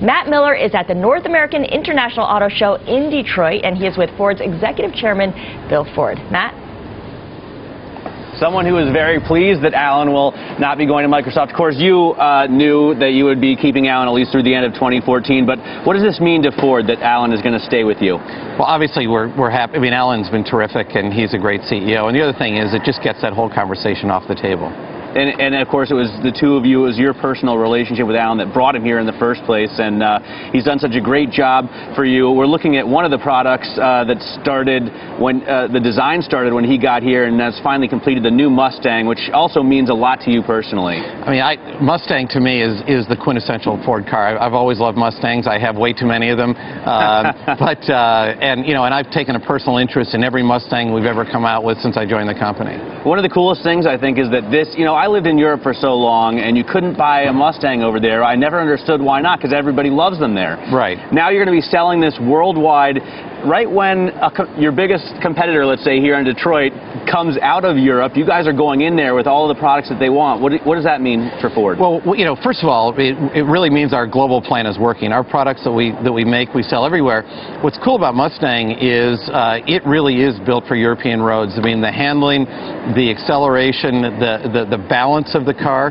Matt Miller is at the North American International Auto Show in Detroit, and he is with Ford's executive chairman, Bill Ford. Matt? Someone who is very pleased that Alan will not be going to Microsoft. Of course, you knew that you would be keeping Alan at least through the end of 2014, but what does this mean to Ford that Alan is going to stay with you? Well, obviously, we're happy. I mean, Alan's been terrific, and he's a great CEO. And the other thing is it just gets that whole conversation off the table. And of course, it was the two of you, it was your personal relationship with Alan that brought him here in the first place, and he's done such a great job for you. We're looking at one of the products that started when the design started when he got here, and that's finally completed, the new Mustang, which also means a lot to you personally. I mean, Mustang to me is the quintessential Ford car. I've always loved Mustangs. I have way too many of them, and I've taken a personal interest in every Mustang we've ever come out with since I joined the company. One of the coolest things I think is that this, I lived in Europe for so long, and you couldn't buy a Mustang over there. I never understood why not, because everybody loves them there. Right. Now you're going to be selling this worldwide right when your biggest competitor, let's say here in Detroit, comes out of Europe. You guys are going in there with all of the products that they want. What does that mean for Ford? Well, first of all, it really means our global plan is working. Our products that we make, we sell everywhere. What's cool about Mustang is it really is built for European roads. I mean, the handling, the acceleration, the balance of the car,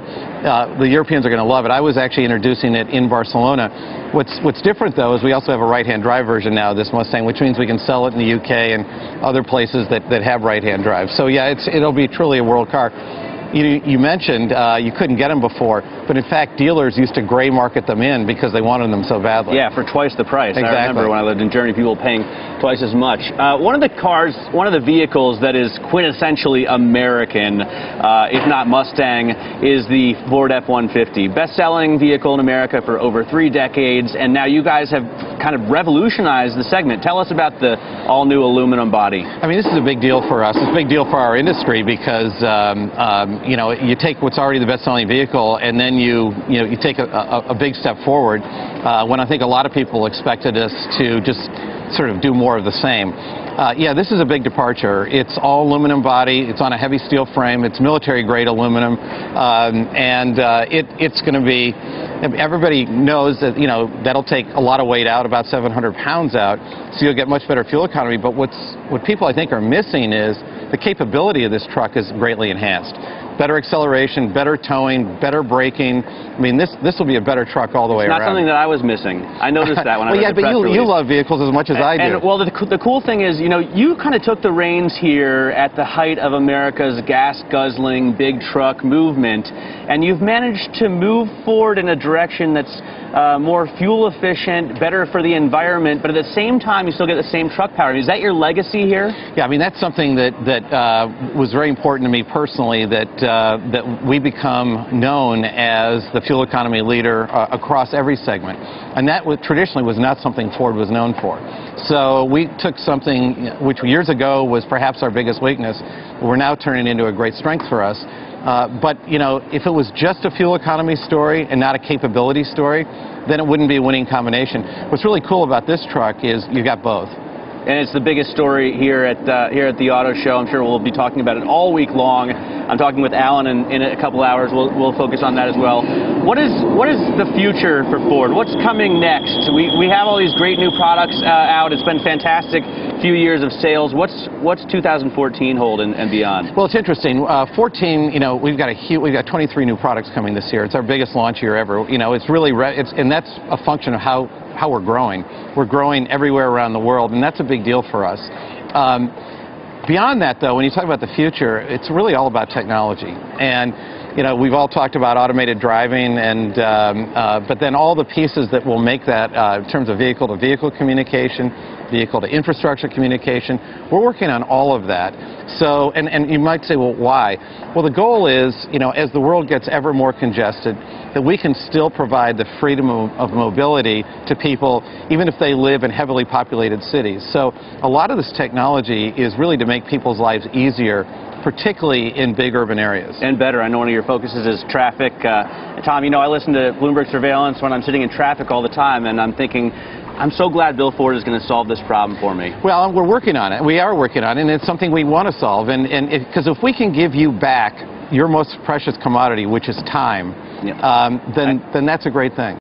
the Europeans are going to love it. I was actually introducing it in Barcelona. What's different, though, is we also have a right-hand drive version now of this Mustang, which means we can sell it in the UK and other places that have right-hand drive. So, yeah, it'll be truly a world car. You mentioned you couldn't get them before, but in fact dealers used to gray market them in because they wanted them so badly. Yeah, for twice the price. Exactly. I remember when I lived in Germany, people paying twice as much. One of the vehicles that is quintessentially American, if not Mustang, is the Ford F-150. Best-selling vehicle in America for over 3 decades, and now you guys have kind of revolutionized the segment. Tell us about the all-new aluminum body. I mean, this is a big deal for us. It's a big deal for our industry because you take what's already the best-selling vehicle, and then you take a big step forward when I think a lot of people expected us to just sort of do more of the same. Yeah, this is a big departure. It's all aluminum body. It's on a heavy steel frame. It's military-grade aluminum, and it's going to be. Everybody knows that that'll take a lot of weight out, about 700 pounds out, so you'll get much better fuel economy. But what people I think are missing is the capability of this truck is greatly enhanced. Better acceleration, better towing, better braking. I mean, this will be a better truck all the way around. It's not something that I was missing. I noticed that when I read the press release. You love vehicles as much as I do. Well, the cool thing is, you kind of took the reins here at the height of America's gas-guzzling big truck movement, and you've managed to move forward in a direction that's more fuel efficient, better for the environment, but at the same time, you still get the same truck power. Is that your legacy here? Yeah, I mean, that's something that was very important to me personally, that we become known as the fuel economy leader across every segment. And that traditionally was not something Ford was known for. So we took something which years ago was perhaps our biggest weakness. We're now turning into a great strength for us. But, if it was just a fuel economy story and not a capability story, then it wouldn't be a winning combination. What's really cool about this truck is you got both. And it's the biggest story here at the auto show. I'm sure we'll be talking about it all week long. I'm talking with Alan in a couple hours. We'll focus on that as well. What is the future for Ford? What's coming next? We have all these great new products out. It's been fantastic few years of sales. What's 2014 hold and beyond? Well, it's interesting. 14, we've got 23 new products coming this year. It's our biggest launch year ever. It's really and that's a function of how we're growing. We're growing everywhere around the world, and that's a big deal for us. Beyond that, though, when you talk about the future, it's really all about technology. And we've all talked about automated driving, and but then all the pieces that will make that in terms of vehicle-to-vehicle communication, vehicle-to-infrastructure communication, we're working on all of that. So, and you might say, well, why? Well, the goal is, as the world gets ever more congested, that we can still provide the freedom of mobility to people, even if they live in heavily populated cities. So a lot of this technology is really to make people's lives easier, particularly in big urban areas. And better. I know one of your focuses is traffic. Tom, I listen to Bloomberg Surveillance when I'm sitting in traffic all the time, and I'm thinking, I'm so glad Bill Ford is going to solve this problem for me. Well, we're working on it. We are working on it, and it's something we want to solve. And because if we can give you back your most precious commodity, which is time, then that's a great thing.